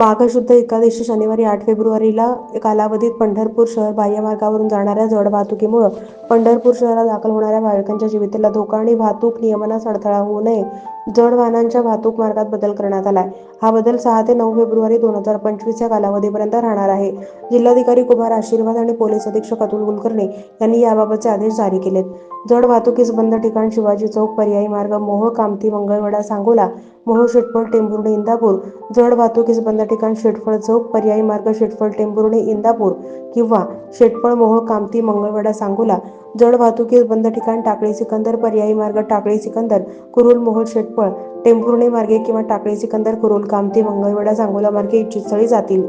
माघ शुद्ध एकादशी शनिवारी 8 फेब्रुवारीला कालावधीत पंढरपूर शहर बाह्यमार्गावरून जाणाऱ्या जड वाहतुकीमुळे पंढरपूर शहरात दाखल होणाऱ्या भाविकांच्या जीवितला धोका आणि वाहतूक नियमनास अडथळा होऊ नये जड वाहनांच्या वाहतूक मार्गात बदल करण्यात आलाय. हा बदल 6 ते 9 फेब्रुवारी 2025 या कालावधीपर्यंत राहणार आहे. जिल्हाधिकारी कुमार आशीर्वाद आणि पोलीस अधीक्षक अतुल कुलकर्णी यांनी याबाबतचे आदेश जारी केलेत. जड वाहतुकीस बंद ठिकाण शिवाजी चौक पर्यायी मार्ग मोहोळ कामठी मंगळवेढा सांगोला मोहोळ शेटफळ टेंभुर्णी इंदापूर जड वाहतुकीस बंद ठिकाण शेटफळ चौक पर्यायी मार्ग शेटफळ टेंभुर्णी इंदापूर किंवा शेटफळ मोहोळ कामठी मंगळवेढा सांगोला जड वाहतुकीस बंद ठिकाण टाकळी सिकंदर पर्यायी मार्ग टाकळी सिकंदर कुरुल मोहोळ शेटफळ टेंभुर्णी मार्गे किंवा टाकळी सिकंदर कुरुल कामठी मंगळवेढा सांगोला मार्गे इच्छित स्थळी जातील.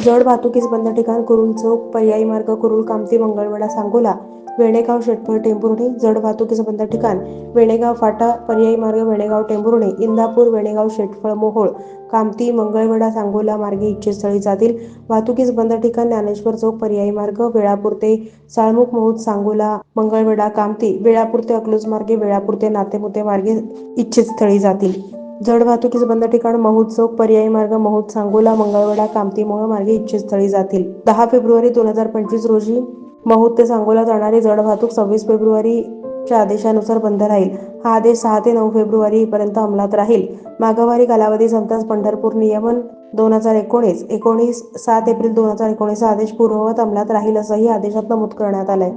जड वाहतुकीस बंद ठिकाण कुरुल चौक पर्यायी मार्ग कुरुल कामठी मंगळवेढा सांगोला वेणेगाव शेटफळ टेंभुर्णी जड वाहतुकीस बंद ठिकाण वेणेगाव फाटा पर्यायी मार्ग वेणेगाव टेंभुर्णी इंदापूर वेणेगाव शेटफळ मोहोळ कामठी मंगळवेढा सांगोला मार्गे इच्छित स्थळी जातील. वाहतुकीस बंद ठिकाण ज्ञानेश्वर चौक पर्यायी मार्ग वेळापूर ते साळमुख महुद सांगोला मंगळवेढा कामठी वेळापूर ते अकलूज मार्गे वेळापूर ते नातेमुते मार्गे इच्छित स्थळी जातील. जड वाहतुकीस बंद ठिकाण महूद चौक पर्यायी मार्ग महूद सांगोला मंगळवेढा कामठी मोहोळ मार्गे इच्छित स्थळी जातील. 10 फेब्रुवारी 2025 रोजी महूद ते सांगोला जाणारी जड वाहतूक 26 फेब्रुवारीच्या आदेशानुसार बंद राहील. हा आदेश 6 ते 9 फेब्रुवारी पर्यंत अंमलात राहील. माघवारी कालावधी संपताच पंढरपूर नियमन 2019 7 एप्रिल 2019 हा आदेश पूर्ववत अंमलात राहील असंही आदेशात नमूद करण्यात आलंय.